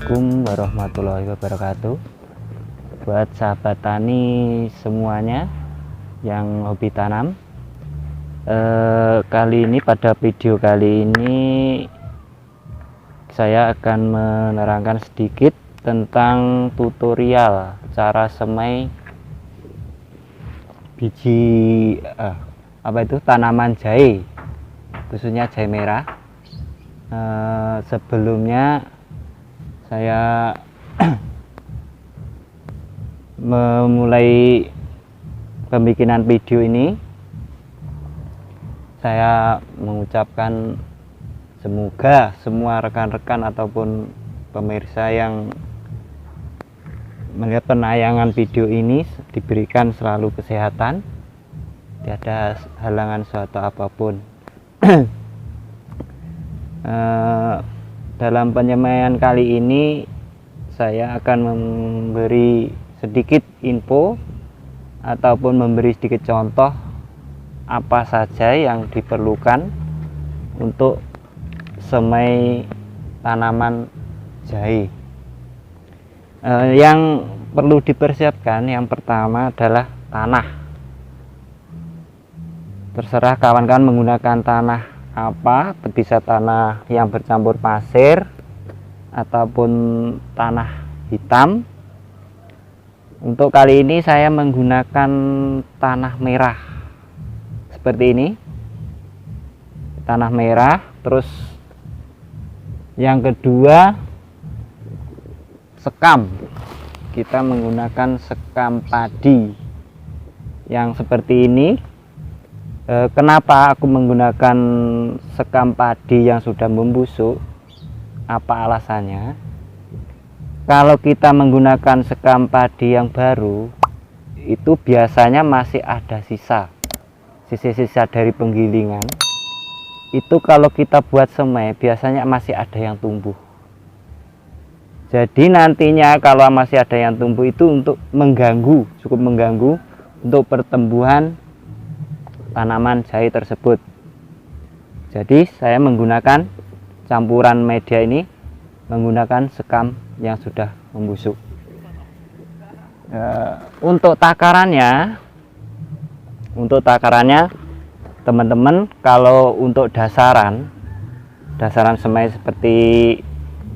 Assalamualaikum warahmatullahi wabarakatuh. Buat sahabat tani semuanya yang hobi tanam, pada video kali ini saya akan menerangkan sedikit tentang tutorial cara semai biji tanaman jahe, khususnya jahe merah. Sebelumnya saya memulai pembikinan video ini, saya mengucapkan semoga semua rekan-rekan ataupun pemirsa yang melihat penayangan video ini diberikan selalu kesehatan, tiada halangan suatu apapun. Dalam penyemaian kali ini saya akan memberi sedikit info ataupun memberi sedikit contoh apa saja yang diperlukan untuk semai tanaman jahe. Yang perlu dipersiapkan yang pertama adalah tanah. Terserah kawan-kawan menggunakan tanah apa, bisa tanah yang bercampur pasir ataupun tanah hitam. Untuk kali ini saya menggunakan tanah merah seperti ini, tanah merah. Terus yang kedua, sekam. Kita menggunakan sekam padi yang seperti ini. Kenapa aku menggunakan sekam padi yang sudah membusuk? Apa alasannya? Kalau kita menggunakan sekam padi yang baru, itu biasanya masih ada sisa dari penggilingan. Itu kalau kita buat semai, biasanya masih ada yang tumbuh. Jadi nantinya kalau masih ada yang tumbuh itu untuk mengganggu, cukup mengganggu untuk pertumbuhan tanaman jahe tersebut. Jadi saya menggunakan campuran media ini, menggunakan sekam yang sudah membusuk. Untuk takarannya teman-teman, kalau untuk dasaran semai seperti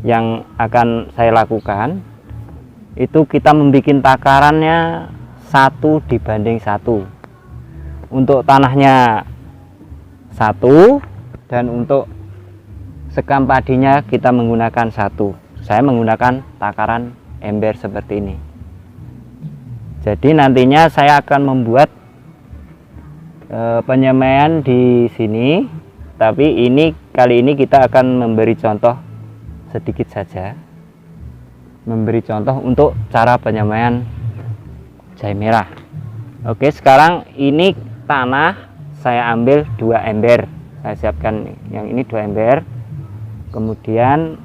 yang akan saya lakukan, itu kita membuat takarannya 1:1. Untuk tanahnya 1 dan untuk sekam padinya kita menggunakan 1. Saya menggunakan takaran ember seperti ini. Jadi nantinya saya akan membuat penyemaian di sini, tapi kali ini kita akan memberi contoh sedikit saja, memberi contoh untuk cara penyemaian jahe merah. Oke, sekarang ini tanah saya ambil 2 ember, saya siapkan yang ini 2 ember. Kemudian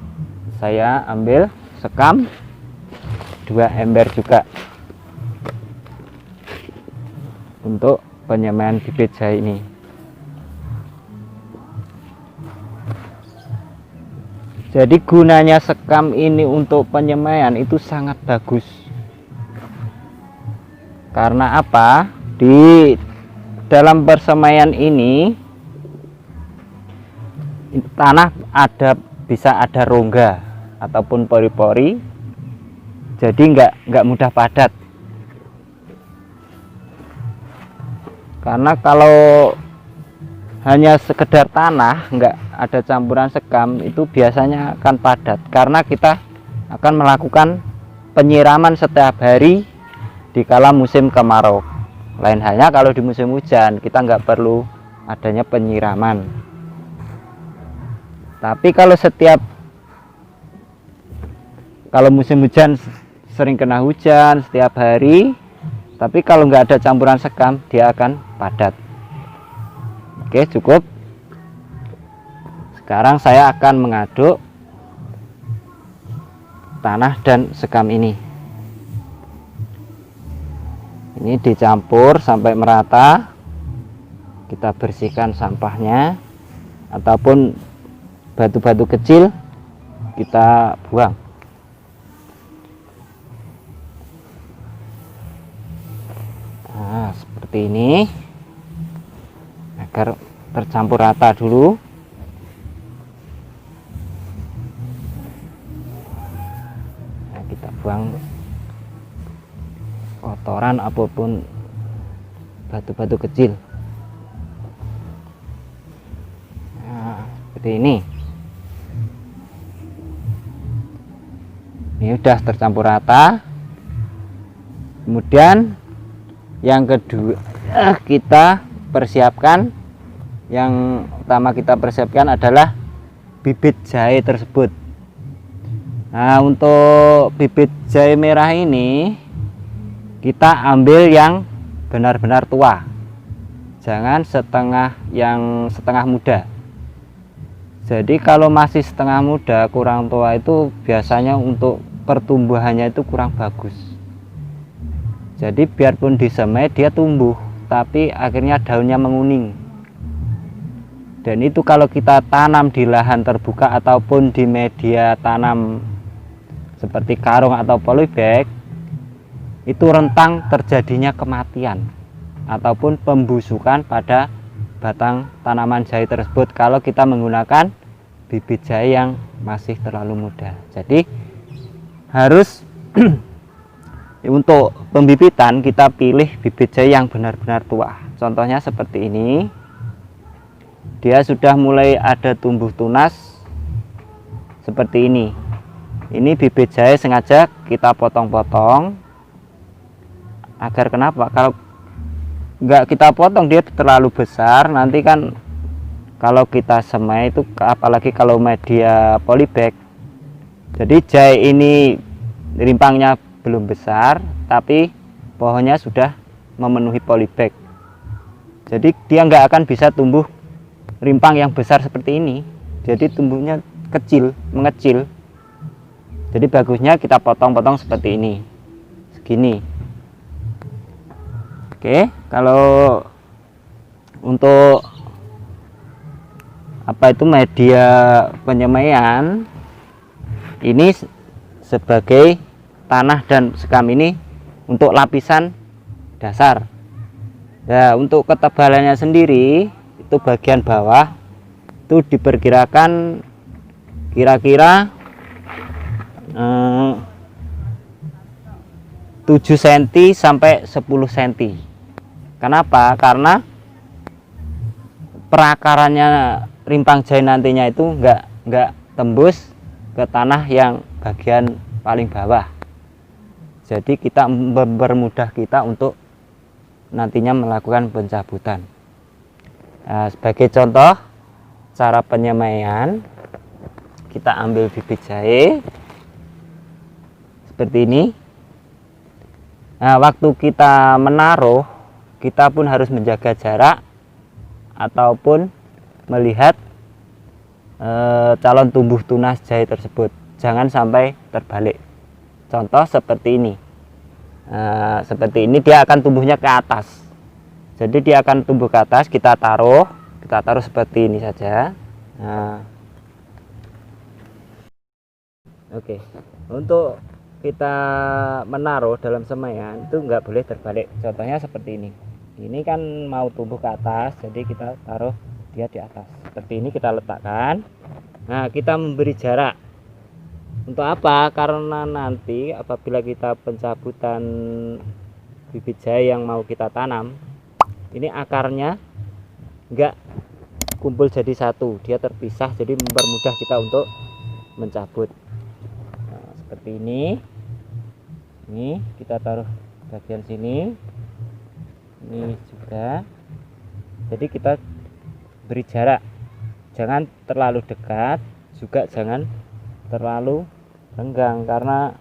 saya ambil sekam 2 ember juga untuk penyemaian bibit jahe ini. Jadi gunanya sekam ini untuk penyemaian itu sangat bagus. Karena apa? Di dalam persemaian ini tanah bisa ada rongga ataupun pori-pori, jadi nggak mudah padat. Karena kalau hanya sekedar tanah, nggak ada campuran sekam, itu biasanya akan padat karena kita akan melakukan penyiraman setiap hari di kala musim kemarau. Lain halnya kalau di musim hujan, kita nggak perlu adanya penyiraman. Tapi kalau musim hujan sering kena hujan setiap hari, tapi kalau nggak ada campuran sekam, dia akan padat. Oke, cukup. Sekarang saya akan mengaduk tanah dan sekam ini. Ini dicampur sampai merata. Kita bersihkan sampahnya ataupun batu-batu kecil kita buang. seperti ini agar tercampur rata dulu. Nah, kita buang kotoran apapun, batu-batu kecil. Nah, seperti ini. Ini udah tercampur rata. Kemudian yang kedua kita persiapkan, yang utama kita persiapkan adalah bibit jahe tersebut. Nah, untuk bibit jahe merah ini kita ambil yang benar-benar tua, jangan yang setengah muda. Jadi kalau masih setengah muda kurang tua itu biasanya untuk pertumbuhannya itu kurang bagus. Jadi biarpun disemai dia tumbuh, tapi akhirnya daunnya menguning. Dan itu kalau kita tanam di lahan terbuka ataupun di media tanam seperti karung atau polybag, itu rentang terjadinya kematian ataupun pembusukan pada batang tanaman jahe tersebut kalau kita menggunakan bibit jahe yang masih terlalu muda. Jadi harus untuk pembibitan kita pilih bibit jahe yang benar-benar tua. Contohnya seperti ini, dia sudah mulai ada tumbuh tunas seperti ini. Ini bibit jahe sengaja kita potong-potong agar kenapa? Kalau nggak kita potong dia terlalu besar, nanti kan kalau kita semai itu, apalagi kalau media polybag, jadi jahe ini rimpangnya belum besar tapi pohonnya sudah memenuhi polybag, jadi dia nggak akan bisa tumbuh rimpang yang besar seperti ini, jadi tumbuhnya kecil, mengecil. Jadi bagusnya kita potong-potong seperti ini, segini. Oke, kalau untuk apa itu media penyemaian ini sebagai tanah dan sekam ini untuk lapisan dasar. Nah, untuk ketebalannya sendiri itu bagian bawah itu diperkirakan kira-kira 7 cm sampai 10 cm. Kenapa? Karena perakarannya rimpang jahe nantinya itu nggak tembus ke tanah yang bagian paling bawah. Jadi kita mempermudah kita untuk nantinya melakukan pencabutan. Nah, sebagai contoh cara penyemaian, kita ambil bibit jahe seperti ini. Nah, waktu kita menaruh, kita pun harus menjaga jarak ataupun melihat calon tumbuh tunas jahe tersebut, jangan sampai terbalik. Contoh seperti ini. Seperti ini dia akan tumbuhnya ke atas, jadi dia akan tumbuh ke atas. Kita taruh seperti ini saja. Oke, untuk kita menaruh dalam semaian itu nggak boleh terbalik. Contohnya seperti ini kan mau tumbuh ke atas, jadi kita taruh dia di atas seperti ini, kita letakkan. Nah, kita memberi jarak untuk apa? Karena nanti apabila kita pencabutan bibit jahe yang mau kita tanam, ini akarnya nggak kumpul jadi satu, dia terpisah, jadi mempermudah kita untuk mencabut. Seperti ini kita taruh bagian sini, ini juga. Jadi kita beri jarak, jangan terlalu dekat, juga jangan terlalu renggang, karena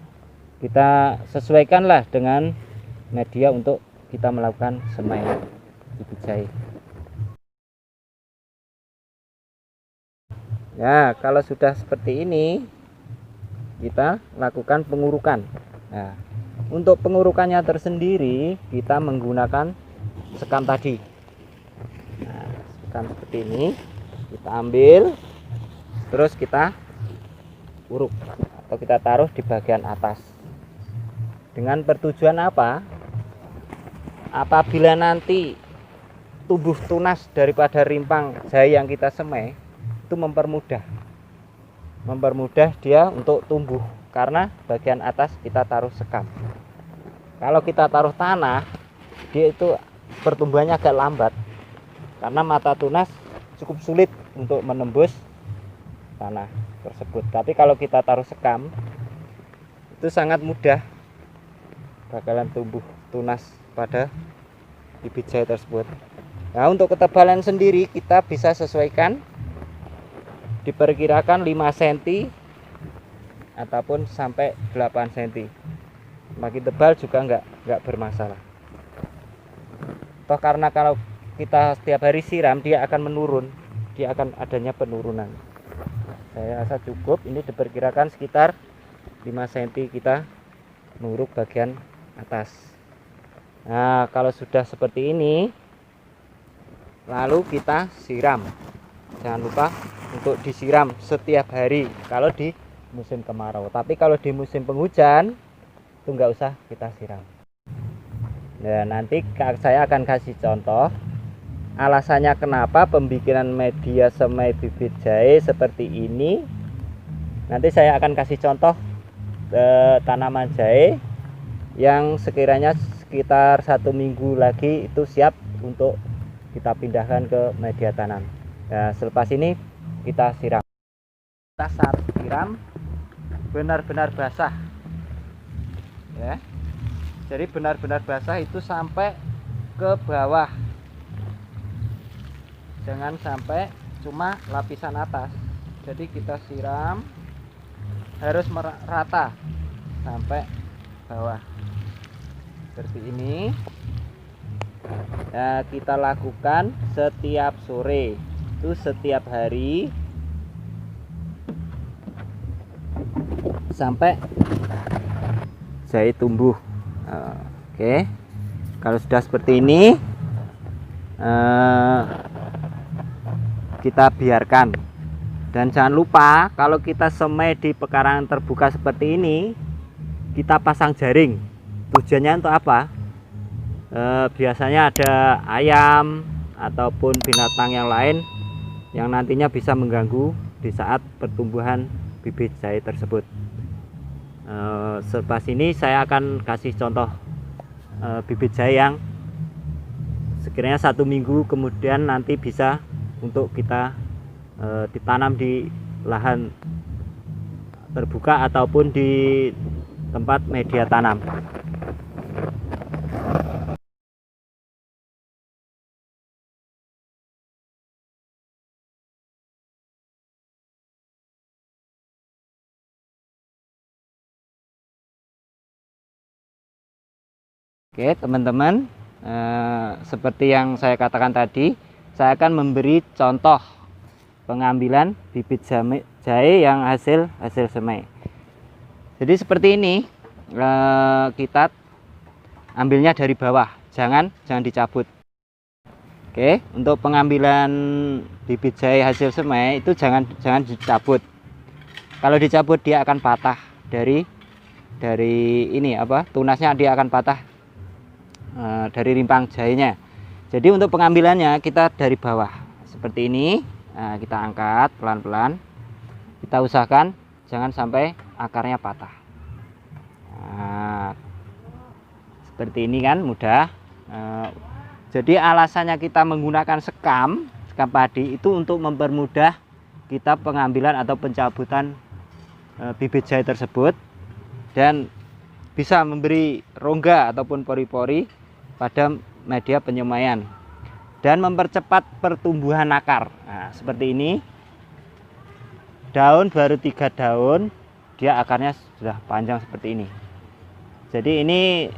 kita sesuaikanlah dengan media untuk kita melakukan semaian bibit jahe. Ya, kalau sudah seperti ini, kita lakukan pengurukan. Nah, untuk pengurukannya tersendiri kita menggunakan sekam tadi. Nah, sekam seperti ini kita ambil, terus kita uruk atau kita taruh di bagian atas. Dengan pertujuan apa? apabila nanti tumbuh tunas daripada rimpang jahe yang kita semai, itu mempermudah dia untuk tumbuh, karena bagian atas kita taruh sekam. Kalau kita taruh tanah, dia itu pertumbuhannya agak lambat, karena mata tunas cukup sulit untuk menembus tanah tersebut. Tapi kalau kita taruh sekam, itu sangat mudah bakalan tumbuh tunas pada bibit jahe tersebut. Nah, untuk ketebalan sendiri kita bisa sesuaikan, diperkirakan 5 cm ataupun sampai 8 cm. Makin tebal juga enggak bermasalah. Toh karena kalau kita setiap hari siram, dia akan menurun, dia akan adanya penurunan. Saya rasa cukup, ini diperkirakan sekitar 5 cm kita menurut bagian atas. Nah, kalau sudah seperti ini, lalu kita siram. Jangan lupa untuk disiram setiap hari kalau di musim kemarau. Tapi kalau di musim penghujan itu enggak usah kita siram. Nah, nanti saya akan kasih contoh alasannya kenapa pembikinan media semai bibit jahe seperti ini. Nanti saya akan kasih contoh tanaman jahe yang sekiranya sekitar 1 minggu lagi itu siap untuk kita pindahkan ke media tanam. Nah, selepas ini kita siram. Kita siram benar-benar basah, ya. Jadi benar-benar basah itu sampai ke bawah, jangan sampai cuma lapisan atas. Jadi kita siram harus merata sampai bawah seperti ini. Nah, kita lakukan setiap sore, itu setiap hari sampai jahe tumbuh. Oke, kalau sudah seperti ini kita biarkan. Dan jangan lupa kalau kita semai di pekarangan terbuka seperti ini, kita pasang jaring. Tujuannya untuk apa? Biasanya ada ayam ataupun binatang yang lain yang nantinya bisa mengganggu di saat pertumbuhan bibit jahe tersebut. Selepas ini saya akan kasih contoh bibit jahe yang sekiranya 1 minggu kemudian nanti bisa untuk kita ditanam di lahan terbuka ataupun di tempat media tanam. Oke teman-teman, seperti yang saya katakan tadi, saya akan memberi contoh pengambilan bibit jahe yang hasil semai. Jadi seperti ini, kita ambilnya dari bawah, jangan dicabut. Oke, untuk pengambilan bibit jahe hasil semai itu jangan dicabut. Kalau dicabut dia akan patah dari ini tunasnya, dia akan patah dari rimpang jahenya. Jadi untuk pengambilannya kita dari bawah seperti ini. Nah, kita angkat pelan-pelan, kita usahakan jangan sampai akarnya patah. Nah, seperti ini kan mudah. Jadi alasannya kita menggunakan sekam padi itu untuk mempermudah kita pengambilan atau pencabutan bibit jahe tersebut, dan bisa memberi rongga ataupun pori-pori pada media penyemaian dan mempercepat pertumbuhan akar. Nah, seperti ini, daun baru 3 daun dia akarnya sudah panjang seperti ini. Jadi ini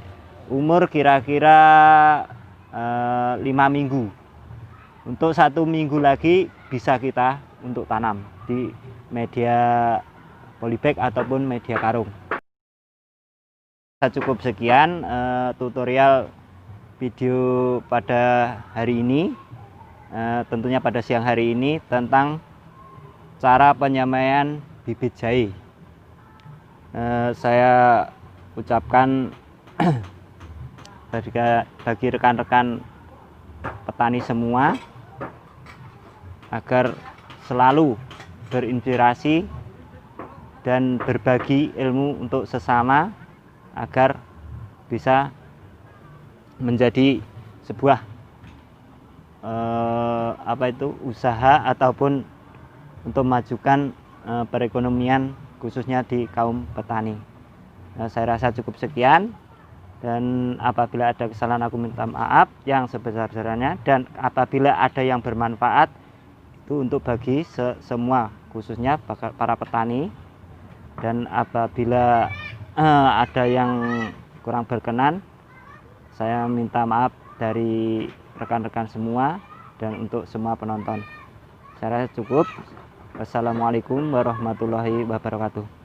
umur kira-kira 5 minggu. Untuk 1 minggu lagi bisa kita untuk tanam di media polybag ataupun media karung. Cukup sekian tutorial video pada hari ini, tentunya pada siang hari ini, tentang cara penyemaian bibit jahe. Saya ucapkan bagi rekan-rekan petani semua agar selalu berinspirasi dan berbagi ilmu untuk sesama agar bisa menjadi sebuah usaha ataupun untuk memajukan perekonomian khususnya di kaum petani. Saya rasa cukup sekian, dan apabila ada kesalahan aku minta maaf yang sebesar-besarnya, dan apabila ada yang bermanfaat itu untuk bagi semua khususnya para petani, dan apabila ada yang kurang berkenan saya minta maaf dari rekan-rekan semua dan untuk semua penonton. Saya rasa cukup. Wassalamualaikum warahmatullahi wabarakatuh.